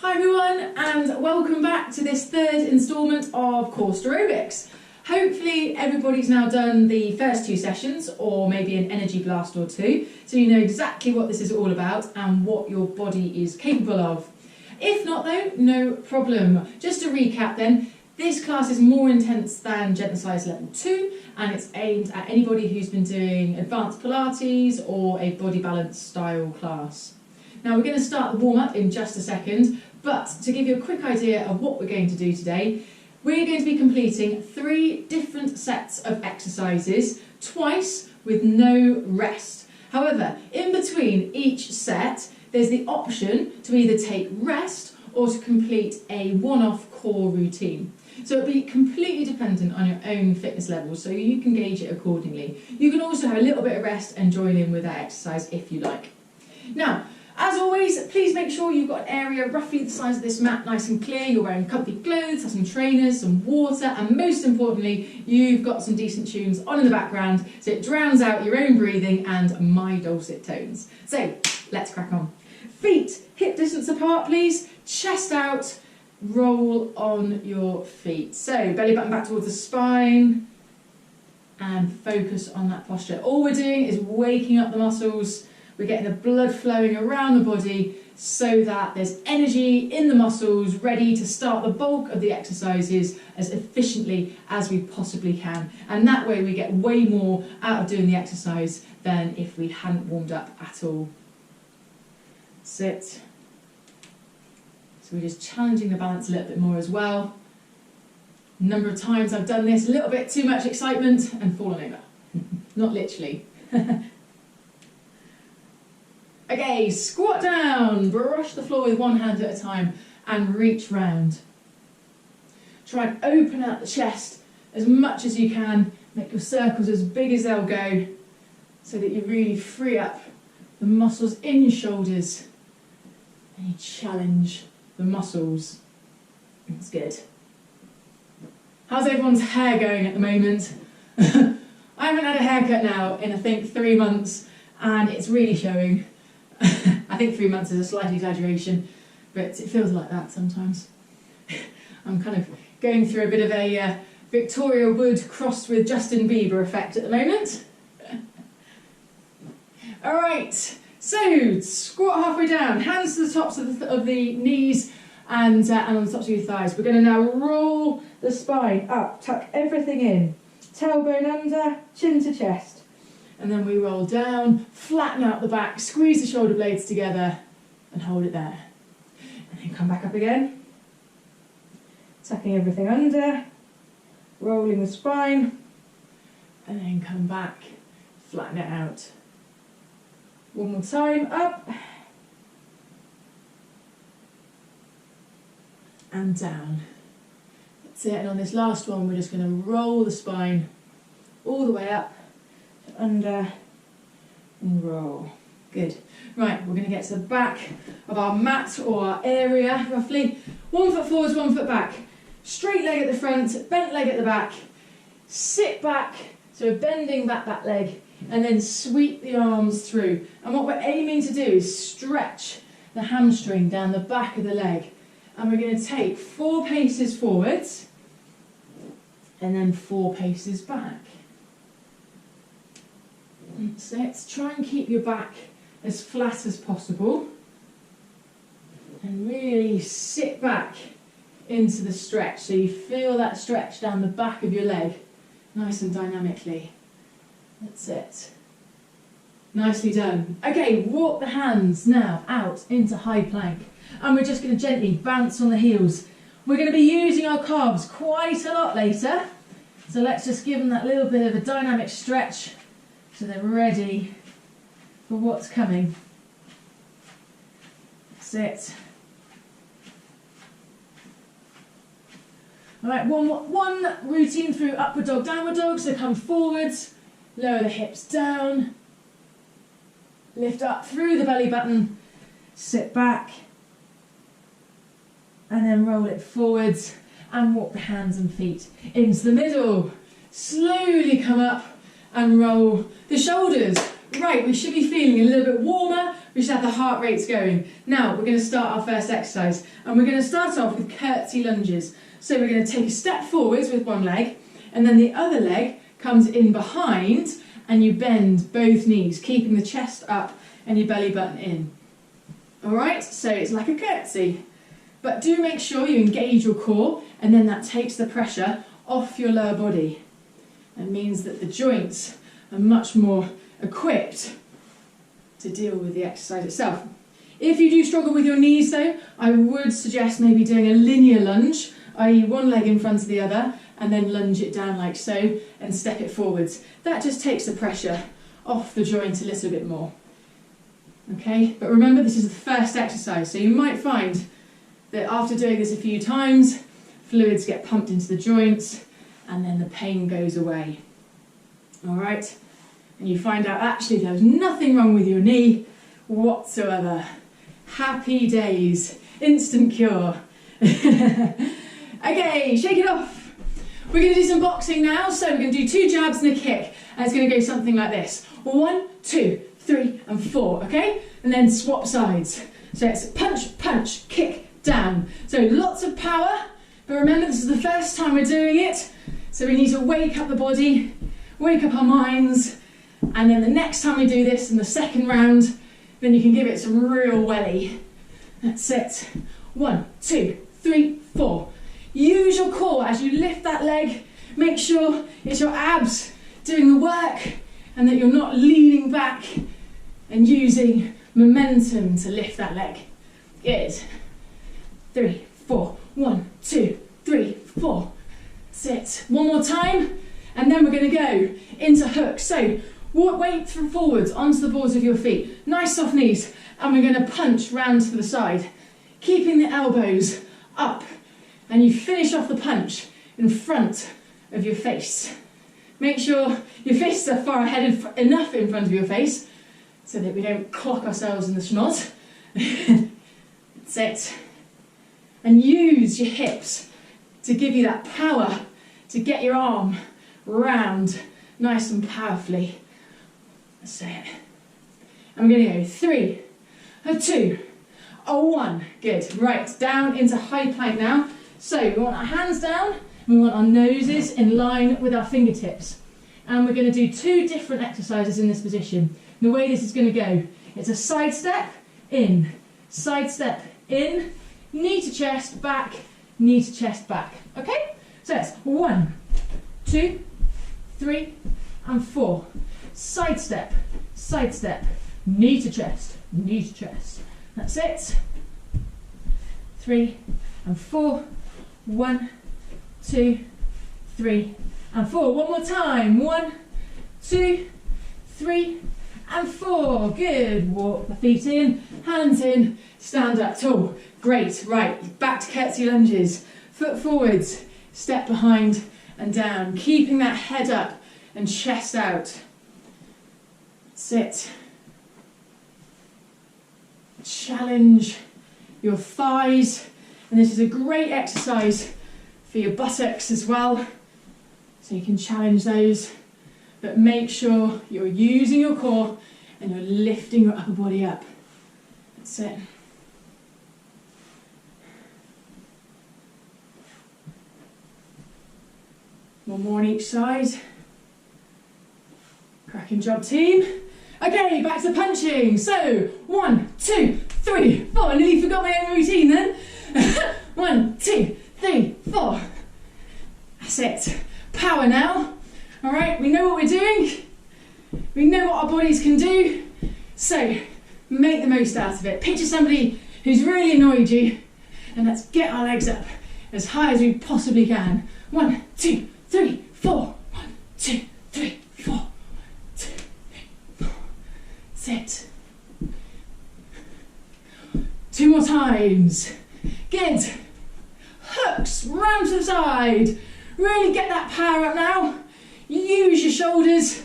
Hi everyone, and welcome back to this third instalment of Cor Sta Robics. Hopefully everybody's now done the first two sessions, or maybe an energy blast or two, so you know exactly what this is all about and what your body is capable of. If not though, no problem. Just to recap then, this class is more intense than Gentle Exercise Level 2, and it's aimed at anybody who's been doing advanced Pilates or a body balance style class. Now we're going to start the warm-up in just a second, but to give you a quick idea of what we're going to do today, we're going to be completing 3 different sets of exercises, twice with no rest. However, in between each set, there's the option to either take rest or to complete a one-off core routine. So it'll be completely dependent on your own fitness levels, so you can gauge it accordingly. You can also have a little bit of rest and join in with that exercise if you like. Now, as always, please make sure you've got an area roughly the size of this mat nice and clear, you're wearing comfy clothes, have some trainers, some water, and most importantly, you've got some decent tunes on in the background so it drowns out your own breathing and my dulcet tones. So, let's crack on. Feet hip distance apart, please, chest out, roll on your feet. So, belly button back towards the spine and focus on that posture. All we're doing is waking up the muscles. We're getting the blood flowing around the body so that there's energy in the muscles ready to start the bulk of the exercises as efficiently as we possibly can. And that way we get way more out of doing the exercise than if we hadn't warmed up at all. Sit. So we're just challenging the balance a little bit more as well. A number of times I've done this, a little bit too much excitement and fallen over. Not literally. Okay, squat down, brush the floor with one hand at a time and reach round. Try and open out the chest as much as you can, make your circles as big as they'll go so that you really free up the muscles in your shoulders and you challenge the muscles. That's good. How's everyone's hair going at the moment? I haven't had a haircut now in I think 3 months and it's really showing. I think 3 months is a slight exaggeration, but it feels like that sometimes. I'm kind of going through a bit of a Victoria Wood crossed with Justin Bieber effect at the moment. Alright, so squat halfway down, hands to the tops of the knees and on the tops of your thighs. We're going to now roll the spine up, tuck everything in, tailbone under, chin to chest. And then we roll down, flatten out the back, squeeze the shoulder blades together and hold it there. And then come back up again, tucking everything under, rolling the spine, and then come back, flatten it out. One more time, up, and down. That's it, and on this last one we're just going to roll the spine all the way up, under and roll. Good. Right, we're going to get to the back of our mat or our area roughly. 1 foot forwards, 1 foot back. Straight leg at the front, bent leg at the back. Sit back, so we're bending back that leg and then sweep the arms through. And what we're aiming to do is stretch the hamstring down the back of the leg. And we're going to take 4 paces forwards and then 4 paces back. So let's try and keep your back as flat as possible and really sit back into the stretch so you feel that stretch down the back of your leg nice and dynamically. That's it. Nicely done. Okay, walk the hands now out into high plank and we're just going to gently bounce on the heels. We're going to be using our calves quite a lot later, so let's just give them that little bit of a dynamic stretch so they're ready for what's coming. Sit. Alright, one routine through upward dog, downward dog. So come forwards, lower the hips down, lift up through the belly button, sit back, and then roll it forwards and walk the hands and feet into the middle. Slowly come up and roll the shoulders Right, we should be feeling a little bit warmer. We should have the heart rates going. Now, we're going to start our first exercise. And we're going to start off with curtsy lunges. So we're going to take a step forwards with one leg, and then the other leg comes in behind, and you bend both knees, keeping the chest up and your belly button in. All right, so it's like a curtsy. But do make sure you engage your core, and then that takes the pressure off your lower body. It means that the joints are much more equipped to deal with the exercise itself. If you do struggle with your knees though, I would suggest maybe doing a linear lunge, i.e. one leg in front of the other, and then lunge it down like so, and step it forwards. That just takes the pressure off the joint a little bit more. Okay, but remember this is the first exercise, so you might find that after doing this a few times, fluids get pumped into the joints, and then the pain goes away. All right, and you find out actually there was nothing wrong with your knee whatsoever. Happy days, instant cure. Okay, shake it off. We're going to do some boxing now, so we're going to do 2 jabs and a kick, and it's going to go something like this. 1, 2, 3 and 4, okay? And then swap sides. So it's punch, punch, kick, down. So lots of power, but remember this is the first time we're doing it, so we need to wake up the body, wake up our minds, and then the next time we do this in the second round, then you can give it some real welly. That's it. 1, 2, 3, 4. Use your core as you lift that leg. Make sure it's your abs doing the work and that you're not leaning back and using momentum to lift that leg. Good. 3, 4. 1, 2, 3, 4. That's it. One more time, and then we're going to go into hooks. So weight from forwards onto the balls of your feet. Nice soft knees, and we're going to punch round to the side, keeping the elbows up, and you finish off the punch in front of your face. Make sure your fists are far ahead enough in front of your face so that we don't clock ourselves in the snot. That's it. And use your hips to give you that power to get your arm round nice and powerfully. That's it. And we're going to go 3, a 2, a 1. Good. Right, down into high plank now. So we want our hands down, and we want our noses in line with our fingertips. And we're going to do 2 different exercises in this position. The way this is going to go, it's a side step, in, knee to chest, back, knee to chest, back. Okay? So it's 1, 2, 3, and 4. Side step, knee to chest, knee to chest. That's it. 3 and 4. 1, 2, 3 and 4. One more time. 1, 2, 3 and 4. Good. Walk the feet in, hands in, stand up tall. Great. Right, back to curtsy lunges. Foot forwards, step behind and down, keeping that head up and chest out. Sit. Challenge your thighs, and this is a great exercise for your buttocks as well, so you can challenge those, but make sure you're using your core and you're lifting your upper body up. That's it. One more on each side. Cracking job, team. Okay, back to punching. So 1, 2, 3, 4. I nearly forgot my own routine then. 1, 2, 3, 4. That's it. Power now. All right, we know what we're doing. We know what our bodies can do. So make the most out of it. Picture somebody who's really annoyed you, and let's get our legs up as high as we possibly can. 1, 2, 3, 4. 1, 2, 3, 4. 1, 2, 3, 4. Sit. 2 more times. Good. Hooks round to the side. Really get that power up now. Use your shoulders.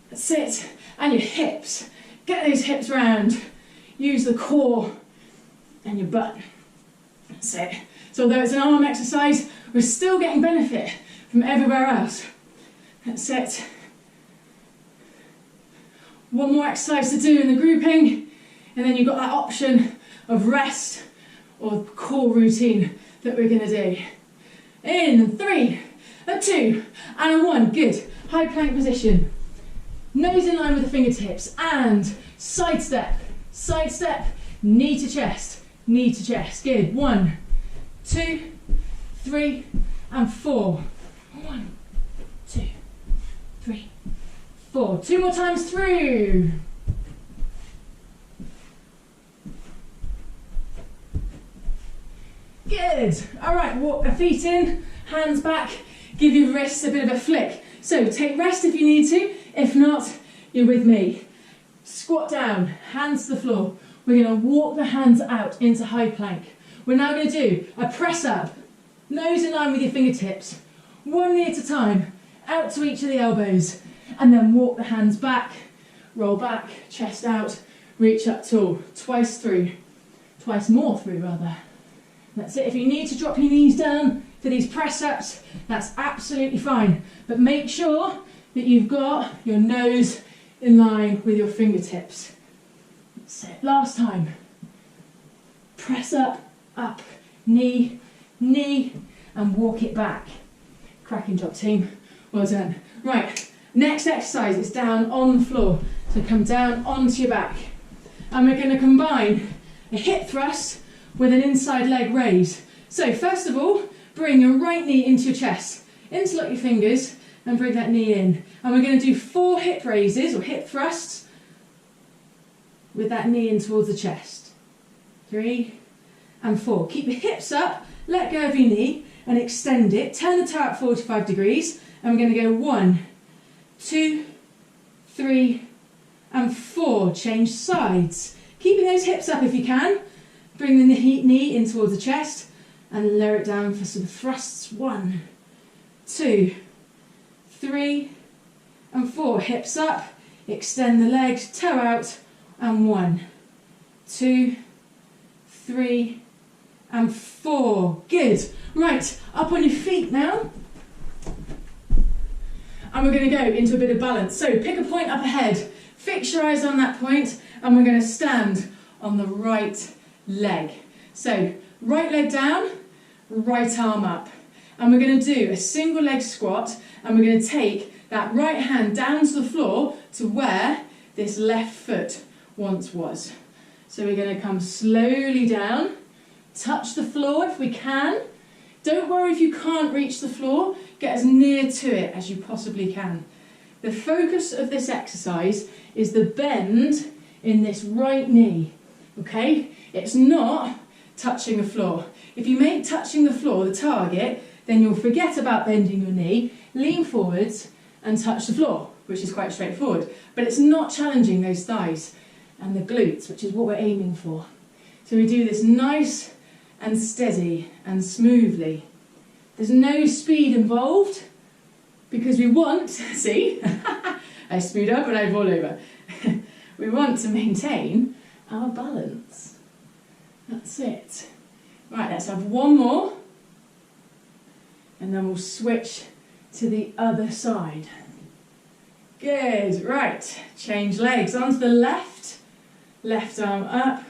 That's it. And your hips. Get those hips round. Use the core and your butt. That's it. So although it's an arm exercise, we're still getting benefit from everywhere else. That's it. One more exercise to do in the grouping, and then you've got that option of rest or core routine that we're going to do. In 3, a 2, and a 1. Good. High plank position. Nose in line with the fingertips, and side step, knee to chest, knee to chest. Good. 1, 2, 3, and 4. 1, 2, 3, 4. 2 more times through. Good. All right, walk the feet in, hands back, give your wrists a bit of a flick. So take rest if you need to. If not, you're with me. Squat down, hands to the floor. We're going to walk the hands out into high plank. We're now going to do a press up, nose in line with your fingertips, one knee at a time, out to each of the elbows, and then walk the hands back, roll back, chest out, reach up tall, twice more through rather. That's it. If you need to drop your knees down for these press ups, that's absolutely fine. But make sure that you've got your nose in line with your fingertips. That's it. Last time. Press up, knee, knee, and walk it back. Cracking job, team. Well done. Right, next exercise is down on the floor. So come down onto your back. And we're going to combine a hip thrust with an inside leg raise. So first of all, bring your right knee into your chest. Interlock your fingers and bring that knee in. And we're going to do 4 hip raises or hip thrusts with that knee in towards the chest. 3 and 4. Keep your hips up, let go of your knee and extend it. Turn the toe out 45 degrees and we're going to go 1, 2, 3 and 4. Change sides. Keeping those hips up if you can. Bring the knee in towards the chest and lower it down for some thrusts. 1, 2, 3 and 4. Hips up, extend the legs, toe out, and 1, 2, 3 and 4. Good. Right, up on your feet now. And we're going to go into a bit of balance. So pick a point up ahead, fix your eyes on that point, and we're going to stand on the right leg. So right leg down, right arm up. And we're going to do a single leg squat, and we're going to take that right hand down to the floor to where this left foot once was. So we're going to come slowly down, touch the floor if we can. Don't worry if you can't reach the floor, get as near to it as you possibly can. The focus of this exercise is the bend in this right knee, okay? It's not touching the floor. If you make touching the floor the target, then you'll forget about bending your knee, lean forwards and touch the floor, which is quite straightforward. But it's not challenging those thighs and the glutes, which is what we're aiming for. So we do this nice and steady and smoothly. There's no speed involved because we want, see, I speed up and I fall over. We want to maintain our balance. That's it. Right, let's have one more. And then we'll switch to the other side. Good, right. Change legs onto the left. Left arm up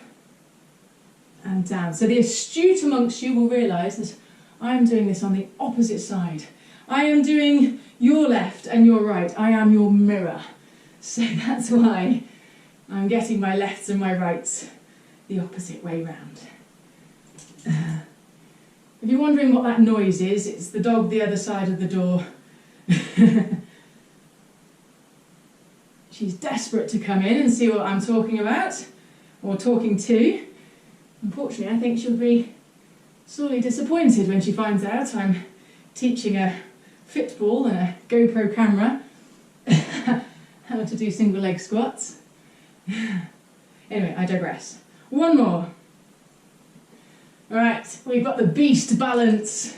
and down. So the astute amongst you will realise that I'm doing this on the opposite side. I am doing your left and your right. I am your mirror. So that's why I'm getting my lefts and my rights the opposite way round. If you're wondering what that noise is, it's the dog the other side of the door. She's desperate to come in and see what I'm talking about, or talking to. Unfortunately, I think she'll be sorely disappointed when she finds out I'm teaching a Fitball and a GoPro camera how to do single leg squats. Anyway, I digress. One more. All right, we've got the beast balance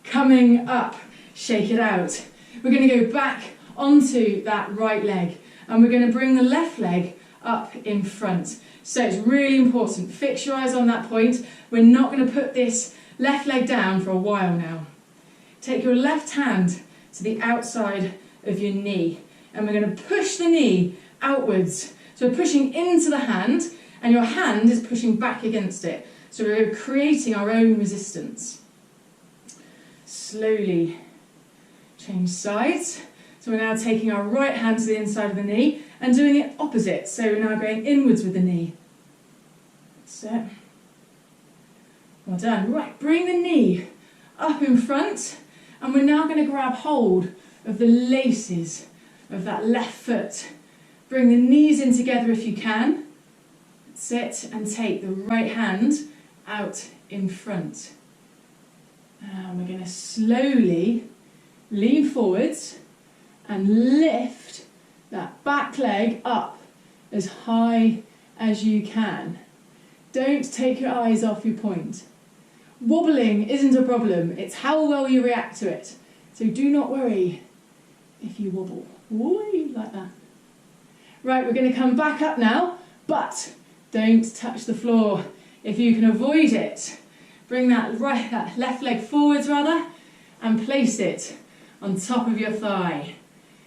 coming up. Shake it out. We're going to go back onto that right leg and we're going to bring the left leg up in front. So it's really important. Fix your eyes on that point. We're not going to put this left leg down for a while now. Take your left hand to the outside of your knee and we're going to push the knee outwards. So we're pushing into the hand, and your hand is pushing back against it. So we're creating our own resistance. Slowly change sides. So we're now taking our right hand to the inside of the knee and doing it opposite. So we're now going inwards with the knee. That's it. Well done. Right, bring the knee up in front, and we're now going to grab hold of the laces of that left foot. Bring the knees in together if you can. Sit and take the right hand out in front. And we're going to slowly lean forwards and lift that back leg up as high as you can. Don't take your eyes off your point. Wobbling isn't a problem, it's how well you react to it. So do not worry if you wobble. Whee, like that. Right, we're going to come back up now, but don't touch the floor. If you can avoid it, bring that left leg forwards rather, and place it on top of your thigh.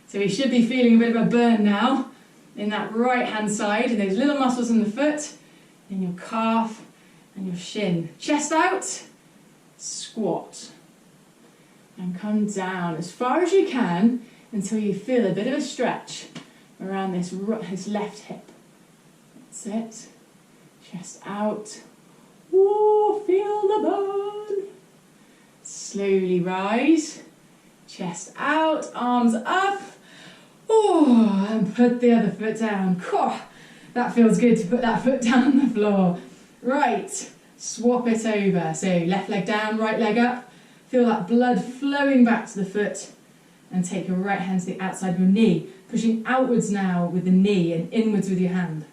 So you should be feeling a bit of a burn now in that right hand side, in those little muscles in the foot, in your calf and your shin. Chest out, squat. And come down as far as you can until you feel a bit of a stretch around this left hip. That's it. Chest out. Ooh, feel the burn. Slowly rise. Chest out, arms up. Oh, and put the other foot down. That feels good to put that foot down on the floor. Right, swap it over. So left leg down, right leg up. Feel that blood flowing back to the foot, and take your right hand to the outside of your knee, pushing outwards now with the knee and inwards with your hand.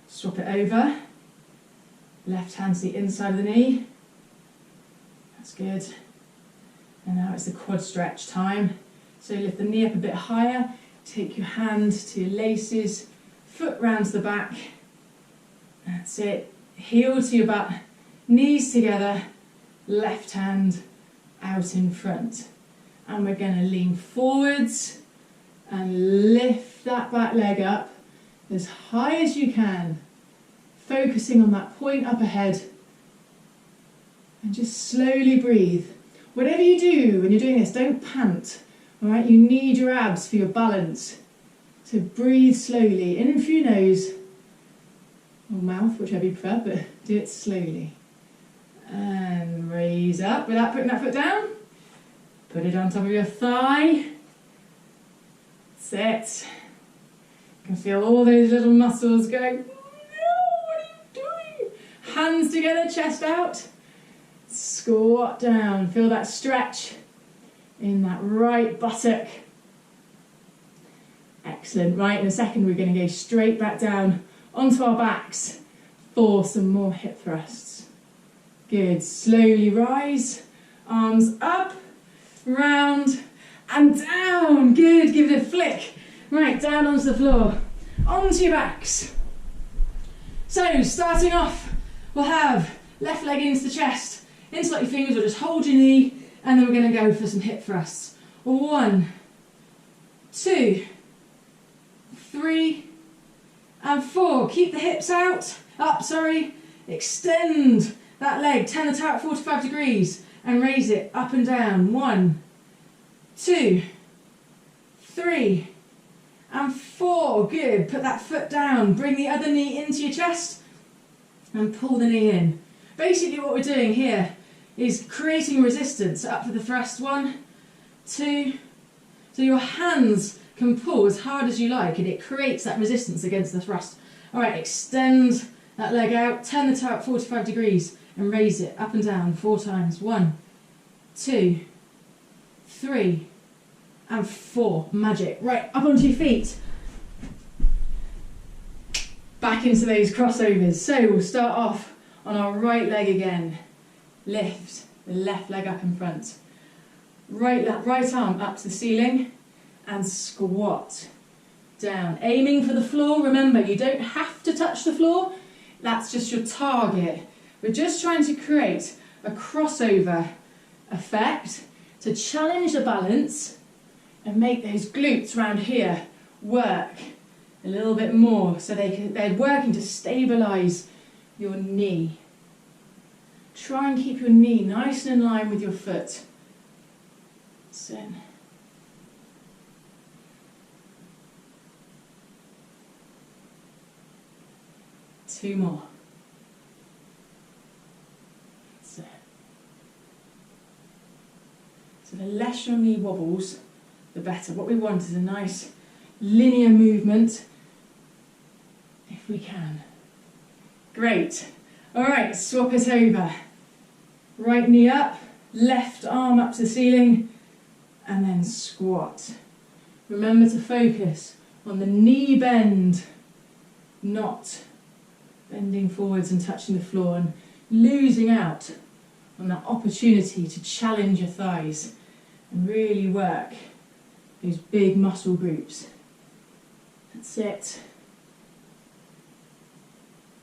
Swap it over. Left hand to the inside of the knee. That's good. And now it's the quad stretch time. So lift the knee up a bit higher, take your hand to your laces, foot round to the back. That's it. Heel to your butt, knees together, left hand out in front. And we're going to lean forwards and lift that back leg up as high as you can, focusing on that point up ahead. And just slowly breathe. Whatever you do when you're doing this, don't pant. All right, you need your abs for your balance. So breathe slowly, in through your nose, or mouth, whichever you prefer, but do it slowly. And raise up without putting that foot down. Put it on top of your thigh. That's it. You can feel all those little muscles going, no, what are you doing? Hands together, chest out. Squat down. Feel that stretch in that right buttock. Excellent. Right, in a second we're going to go straight back down onto our backs for some more hip thrusts. Good. Slowly rise. Arms up, round and down. Good. Give it a flick. Right, down onto the floor. Onto your backs. So, starting off, we'll have left leg into the chest. Interlock your fingers or just hold your knee, and then we're going to go for some hip thrusts. 1, 2, 3, and 4. Keep the hips up, extend that leg, turn the toe at 45 degrees and raise it up and down. 1, 2, 3, and 4. Good. Put that foot down, bring the other knee into your chest and pull the knee in. Basically what we're doing here is creating resistance up for the thrust. 1, 2, so your hands can pull as hard as you like and it creates that resistance against the thrust. Alright, extend that leg out, turn the toe at 45 degrees and raise it up and down 4 times. 1, 2, 3, and 4. Magic. Right, up onto your feet. Back into those crossovers. So we'll start off on our right leg again. Lift the left leg up in front. Right arm up to the ceiling and squat down. Aiming for the floor. Remember, you don't have to touch the floor. That's just your target. We're just trying to create a crossover effect to challenge the balance and make those glutes round here work a little bit more, so they're working to stabilise your knee. Try and keep your knee nice and in line with your foot. So, 2 more. That's it. So the less your knee wobbles, the better. What we want is a nice linear movement, if we can. Great. All right, swap it over. Right knee up, left arm up to the ceiling, and then squat. Remember to focus on the knee bend, not bending forwards and touching the floor and losing out on that opportunity to challenge your thighs and really work those big muscle groups. That's it.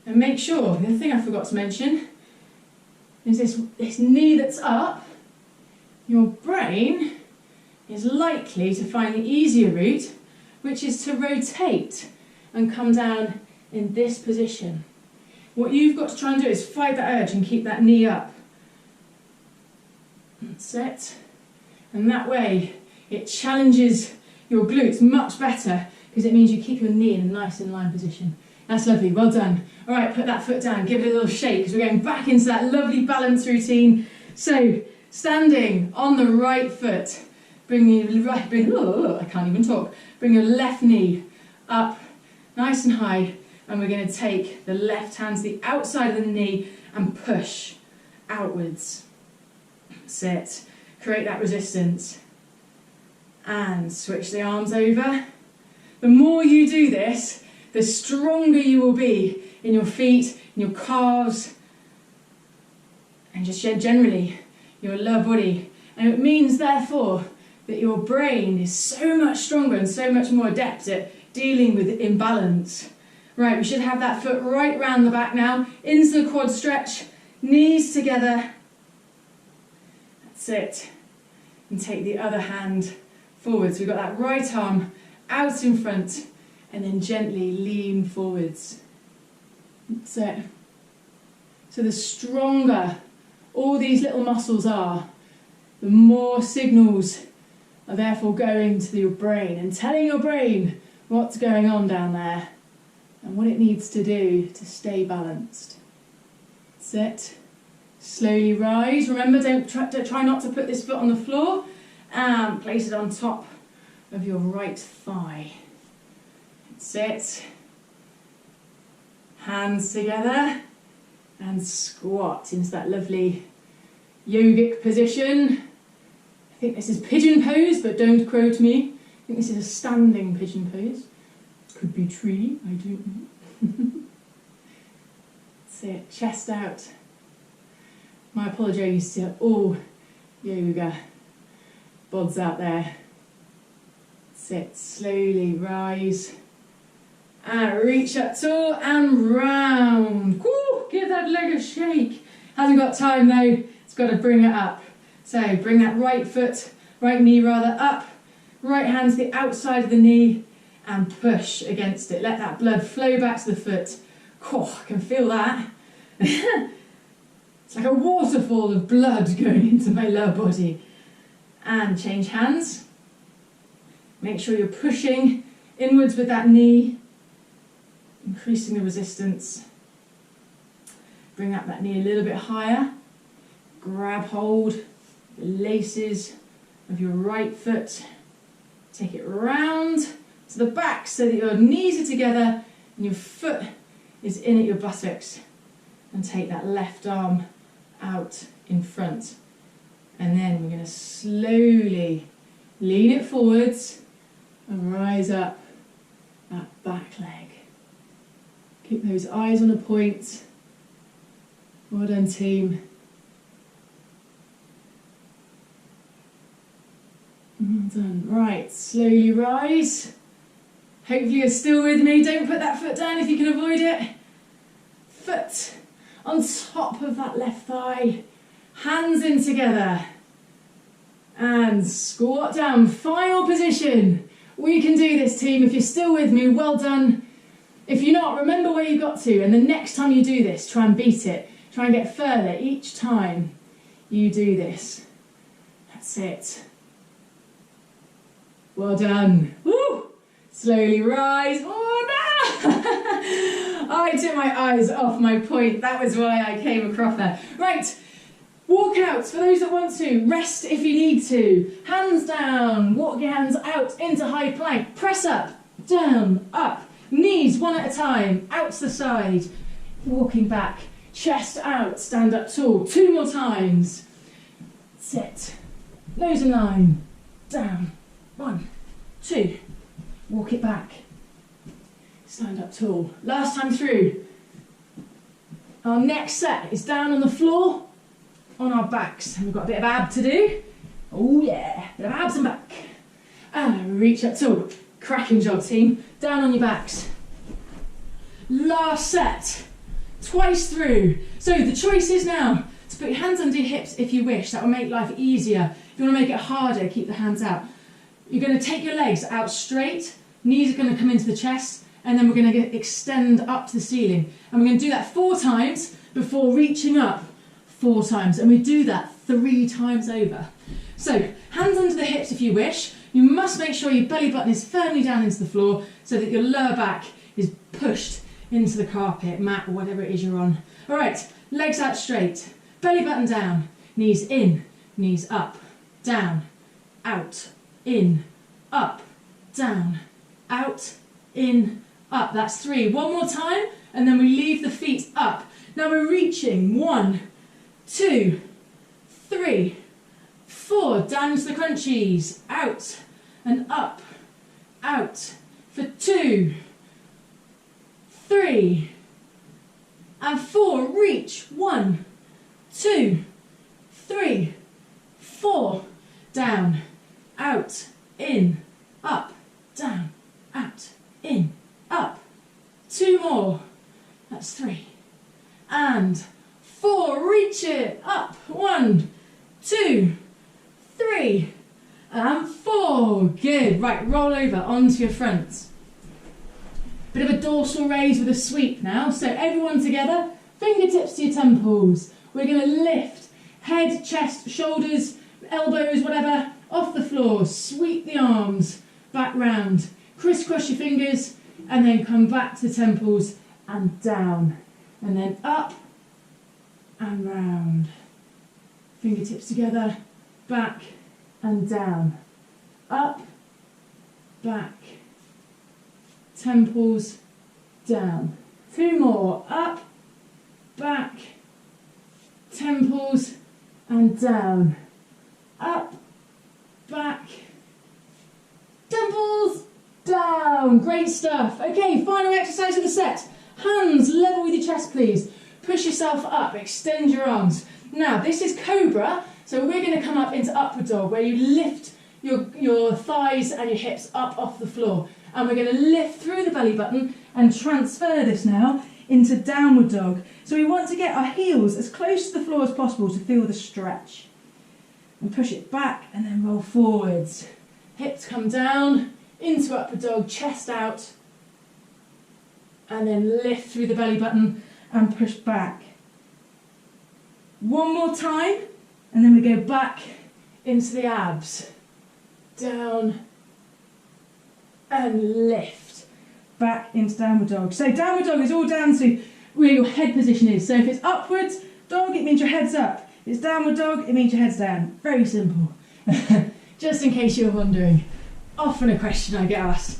And make sure, the other thing I forgot to mention is this knee that's up, your brain is likely to find the easier route, which is to rotate and come down in this position. What you've got to try and do is fight that urge and keep that knee up. That's it. And that way it challenges your glutes much better, because it means you keep your knee in a nice in line position. That's lovely, well done. All right, put that foot down, give it a little shake, because we're going back into that lovely balance routine. So, standing on the right foot, bring your left knee up, nice and high, and we're going to take the left hand to the outside of the knee and push outwards. Sit, create that resistance, and switch the arms over. The more you do this, the stronger you will be in your feet, in your calves, and just generally your lower body. And it means, therefore, that your brain is so much stronger and so much more adept at dealing with imbalance. Right, we should have that foot right round the back now, into the quad stretch, knees together. That's it. And take the other hand forwards. We've got that right arm out in front, and then gently lean forwards. That's it. So the stronger all these little muscles are, the more signals are therefore going to your brain and telling your brain what's going on down there and what it needs to do to stay balanced. That's it. Slowly rise. Remember, don't try not to put this foot on the floor, and place it on top of your right thigh. That's it. Hands together and squat into that lovely yogic position. I think this is Pigeon Pose, but don't quote me. I think this is a standing Pigeon Pose. Could be tree, I don't know. That's it, chest out. My apologies to all yoga bods out there. Sit, slowly rise. And reach up tall and round. Woo, give that leg a shake. Hasn't got time though, it's got to bring it up. So bring that right knee rather up, right hand to the outside of the knee and push against it. Let that blood flow back to the foot. Oh, I can feel that. It's like a waterfall of blood going into my lower body. And change hands. Make sure you're pushing inwards with that knee, increasing the resistance. Bring up that knee a little bit higher. Grab hold of the laces of your right foot. Take it round to the back so that your knees are together and your foot is in at your buttocks. And take that left arm out in front. And then we're going to slowly lean it forwards and rise up that back leg. Keep those eyes on a point. Well done, team. Well done. Right, slowly rise. Hopefully you're still with me. Don't put that foot down if you can avoid it. Foot on top of that left thigh. Hands in together. And squat down. Final position. We can do this, team. If you're still with me, well done. If you're not, remember where you got to, and the next time you do this, try and beat it. Try and get further each time you do this. That's it. Well done. Woo! Slowly rise. Oh no! I took my eyes off my point. That was why I came across there. Right. Walkouts for those that want to. Rest if you need to. Hands down. Walk your hands out into high plank. Press up, down, up. Knees one at a time. Out to the side. Walking back. Chest out. Stand up tall. 2 more times. Sit. Nose in line. Down. 1, 2. Walk it back. Stand up tall. Last time through. Our next set is down on the floor on our backs. And we've got a bit of ab to do. Oh yeah. Bit of abs and back. And reach up tall. Cracking job, team. Down on your backs. Last set. Twice through. So the choice is now to put your hands under your hips if you wish. That will make life easier. If you want to make it harder, keep the hands out. You're going to take your legs out straight. Knees are going to come into the chest. And then we're going to extend up to the ceiling. And we're going to do that 4 times before reaching up 4 times. And we do that 3 times over. So hands under the hips if you wish. You must make sure your belly button is firmly down into the floor so that your lower back is pushed into the carpet, mat, or whatever it is you're on. All right, legs out straight, belly button down, knees in, knees up, down, out, in, up, down, out, in, up. That's 3. 1 more time, and then we leave the feet up. Now we're reaching 1, 2, 3, 4. Down into the crunchies, out and up, out for 2, 3 and 4. Reach 1, 2, 3, 4. Down, out, in, up, down, out, in, up. 2 more. That's 3 and 4. Reach it up. 1, 2, 3 and 4. Good. Right, roll over onto your fronts. Bit of a dorsal raise with a sweep now. So everyone together, fingertips to your temples. We're going to lift head, chest, shoulders, elbows, whatever, off the floor. Sweep the arms back round. Crisscross your fingers and then come back to the temples and down. And then up and round. Fingertips together, back and down. Up, back. Temples down. 2 more. Up, back, temples and down. Up, back, temples down. Great stuff. Okay, final exercise of the set. Hands level with your chest, please. Push yourself up, extend your arms. Now, this is Cobra, so we're going to come up into Upward Dog, where you lift your thighs and your hips up off the floor. And we're going to lift through the belly button and transfer this now into Downward Dog. So we want to get our heels as close to the floor as possible to feel the stretch. And push it back and then roll forwards. Hips come down into Upward Dog, chest out. And then lift through the belly button and push back. 1 more time. And then we go back into the abs. Down and lift back into Downward Dog. So Downward Dog is all down to where your head position is. So if it's Upwards Dog, it means your head's up. If it's Downward Dog, it means your head's down. Very simple. Just in case you're wondering. Often a question I get asked.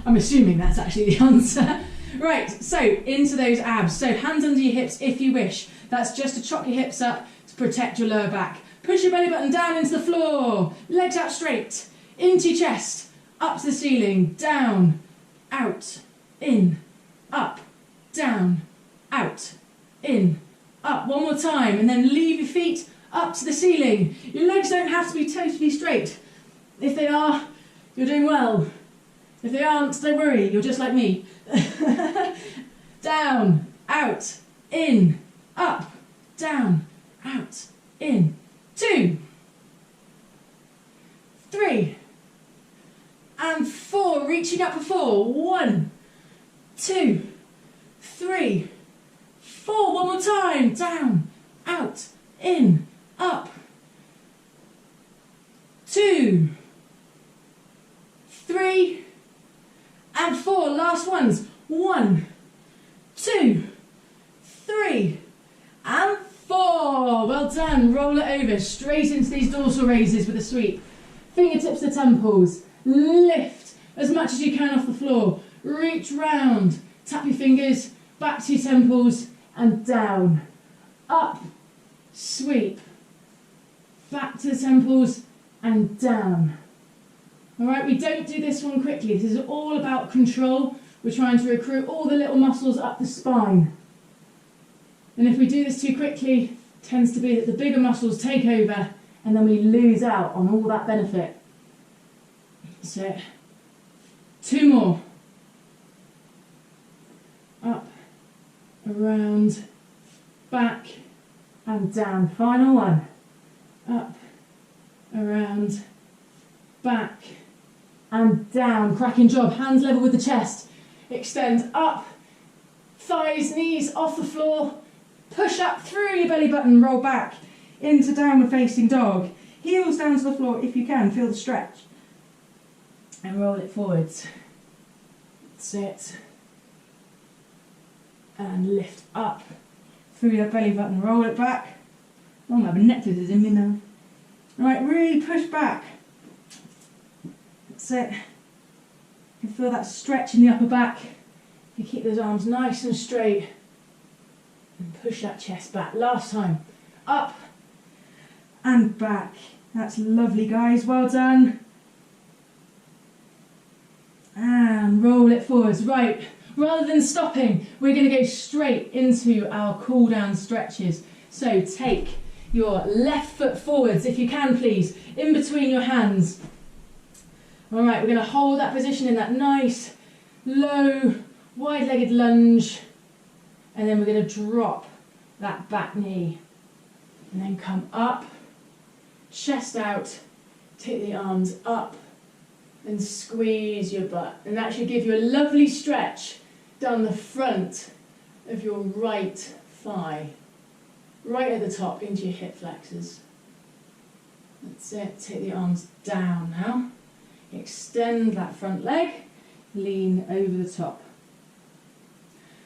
I'm assuming that's actually the answer. Right, so into those abs. So hands under your hips if you wish. That's just to chop your hips up to protect your lower back. Push your belly button down into the floor. Legs out straight. Into your chest. Up to the ceiling. Down. Out. In. Up. Down. Out. In. Up. 1 more time. And then leave your feet up to the ceiling. Your legs don't have to be totally straight. If they are, you're doing well. If they aren't, don't worry. You're just like me. Down. Out. In. Up. Down. Out. In. 2, 3, and 4. Reaching up for 4. 1, 2, 3, 4. One more time. Down, out, in, up. 2, 3, and 4. Last ones. 1, 2, 3, and 4. Well done. Roll it over. Straight into these dorsal raises with a sweep. Fingertips to temples. Lift as much as you can off the floor. Reach round. Tap your fingers back to your temples and down. Up. Sweep. Back to the temples and down. Alright, we don't do this one quickly. This is all about control. We're trying to recruit all the little muscles up the spine. And if we do this too quickly, it tends to be that the bigger muscles take over and then we lose out on all that benefit. So, 2 more. Up, around, back and down. Final one. Up, around, back and down. Cracking job. Hands level with the chest. Extend up, thighs, knees off the floor. Push up through your belly button, roll back into downward facing dog. Heels down to the floor if you can, feel the stretch. And roll it forwards. Sit. And lift up through your belly button, roll it back. Oh, my neck is in me now. Right, really push back. That's it. You can feel that stretch in the upper back. You keep those arms nice and straight. And push that chest back. Last time. Up and back. That's lovely, guys. Well done. And roll it forwards. Right. Rather than stopping, we're going to go straight into our cool down stretches. So take your left foot forwards, if you can please, in between your hands. All right, we're going to hold that position in that nice, low, wide-legged lunge. And then we're going to drop that back knee. And then come up, chest out, take the arms up and squeeze your butt. And that should give you a lovely stretch down the front of your right thigh. Right at the top into your hip flexors. That's it. Take the arms down now. Extend that front leg. Lean over the top.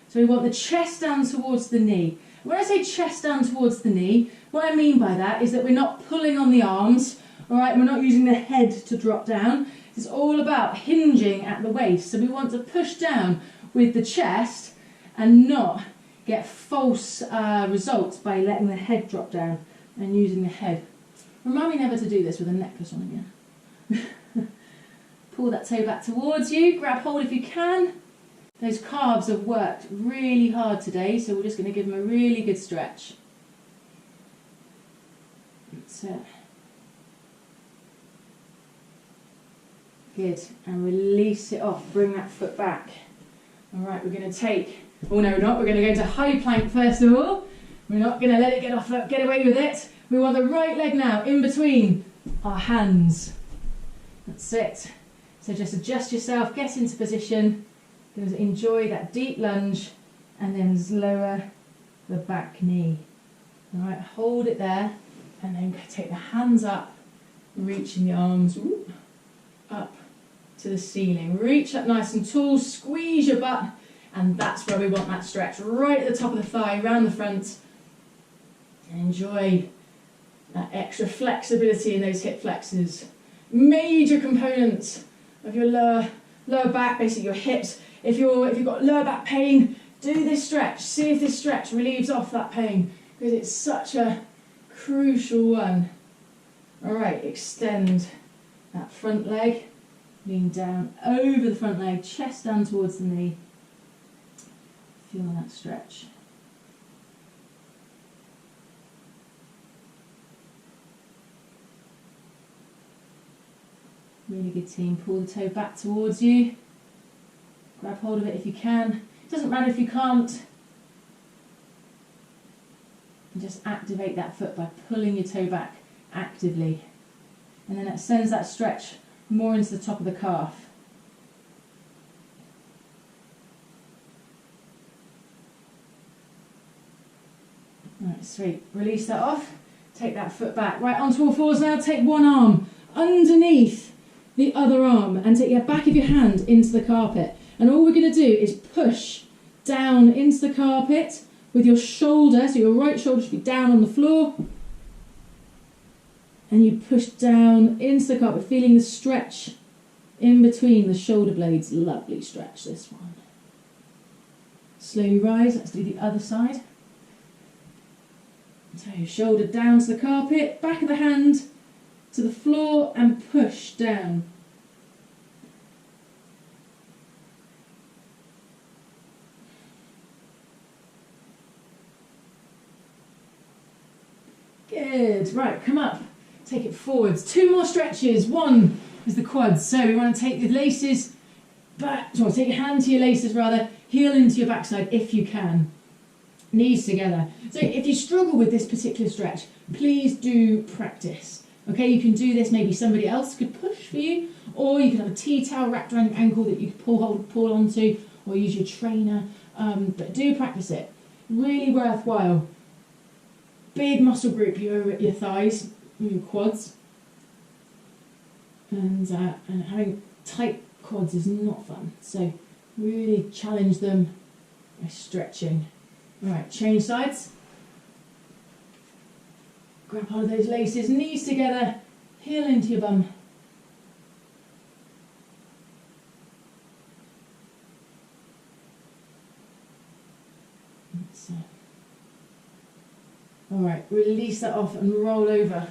So we want the chest down towards the knee. When I say chest down towards the knee, what I mean by that is that we're not pulling on the arms, all right? We're not using the head to drop down. It's all about hinging at the waist. So we want to push down with the chest and not get false results by letting the head drop down and using the head. Remind me never to do this with a necklace on again. Pull that toe back towards you, grab hold if you can. Those calves have worked really hard today, so we're just going to give them a really good stretch. That's it. Good. And release it off. Bring that foot back. All right, we're going to take... Oh, no, we're not. We're going to go into high plank first of all. We're not going to let it get away with it. We want the right leg now in between our hands. That's it. So just adjust yourself, get into position. Enjoy that deep lunge and then lower the back knee. All right, hold it there and then take the hands up, reaching the arms up to the ceiling. Reach up nice and tall, squeeze your butt, and that's where we want that stretch, right at the top of the thigh, around the front. And enjoy that extra flexibility in those hip flexors. Major components of your lower back, basically your hips. If you've got lower back pain, do this stretch. See if this stretch relieves off that pain, because it's such a crucial one. All right, extend that front leg, lean down over the front leg, chest down towards the knee. Feel that stretch. Really good, team. Pull the toe back towards you. Grab hold of it if you can. It doesn't matter if you can't. And just activate that foot by pulling your toe back actively. And then it sends that stretch more into the top of the calf. Right, sweet. Release that off. Take that foot back. Right, onto all fours now. Take one arm underneath the other arm and take your back of your hand into the carpet. And all we're going to do is push down into the carpet with your shoulder. So your right shoulder should be down on the floor. And you push down into the carpet, feeling the stretch in between the shoulder blades. Lovely stretch, this one. Slowly rise. Let's do the other side. So shoulder down to the carpet, back of the hand to the floor and push down. Good. Right, come up. Take it forwards. 2 more stretches. One is the quads. So we want to take your laces back. So take your hand to your laces rather. Heel into your backside if you can. Knees together. So if you struggle with this particular stretch, please do practice. Okay, you can do this, maybe somebody else could push for you, or you can have a tea towel wrapped around your ankle that you can pull onto, or use your trainer, but do practice it. Really worthwhile. Big muscle group your thighs, your quads, and having tight quads is not fun, so really challenge them by stretching. Right, change sides. Grab hold of those laces, knees together, heel into your bum. Alright, release that off and roll over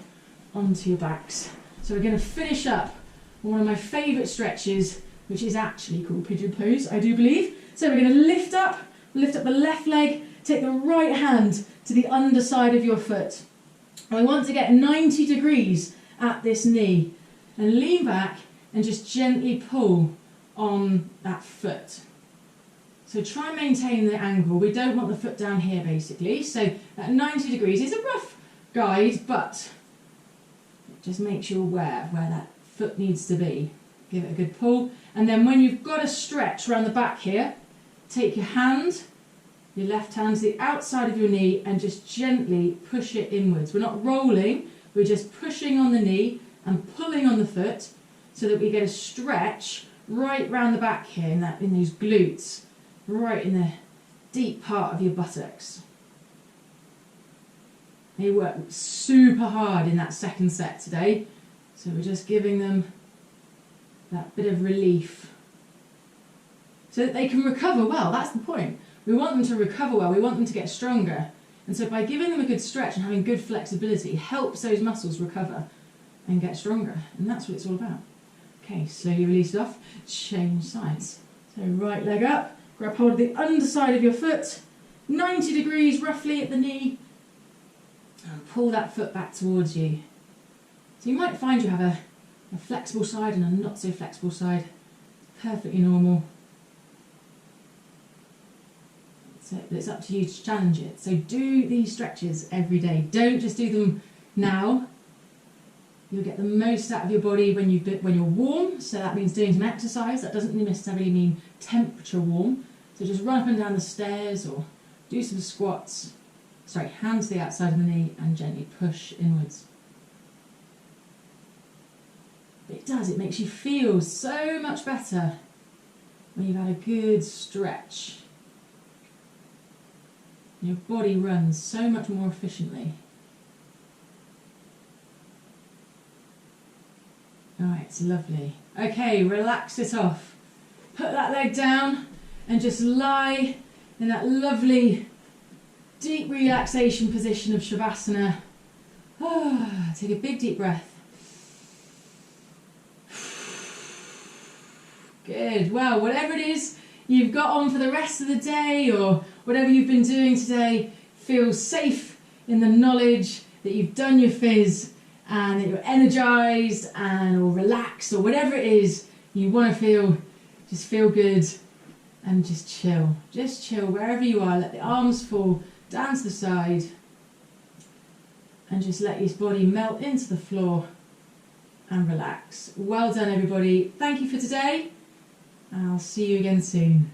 onto your backs. So we're going to finish up one of my favourite stretches, which is actually called Pigeon Pose, I do believe. So we're going to lift up the left leg, take the right hand to the underside of your foot. I want to get 90 degrees at this knee and lean back and just gently pull on that foot. So try and maintain the angle. We don't want the foot down here basically. So at 90 degrees is a rough guide, but it just makes you aware of where that foot needs to be. Give it a good pull. And then when you've got a stretch around the back here, take your hand, your left hand to the outside of your knee and just gently push it inwards. We're not rolling, we're just pushing on the knee and pulling on the foot so that we get a stretch right round the back here in those glutes, right in the deep part of your buttocks. They work super hard in that second set today, so we're just giving them that bit of relief so that they can recover well. That's the point. We want them to recover well, we want them to get stronger. And so by giving them a good stretch and having good flexibility helps those muscles recover and get stronger. And that's what it's all about. Okay, slowly release it off, change sides. So right leg up, grab hold of the underside of your foot, 90 degrees roughly at the knee, and pull that foot back towards you. So you might find you have a flexible side and a not so flexible side. Perfectly normal. So it's up to you to challenge it. So do these stretches every day. Don't just do them now. You'll get the most out of your body when you're warm. So that means doing some exercise. That doesn't necessarily mean temperature warm. So just run up and down the stairs or do some squats. Sorry, hands to the outside of the knee and gently push inwards. But it makes you feel so much better when you've had a good stretch. Your body runs so much more efficiently. Alright, it's lovely. Okay, relax it off. Put that leg down and just lie in that lovely deep relaxation position of Shavasana. Take a big deep breath. Good. Well, whatever it is you've got on for the rest of the day or whatever you've been doing today, feel safe in the knowledge that you've done your fizz and that you're energized and or relaxed or whatever it is you want to feel. Just feel good and just chill. Just chill wherever you are. Let the arms fall down to the side and just let your body melt into the floor and relax. Well done, everybody. Thank you for today, and I'll see you again soon.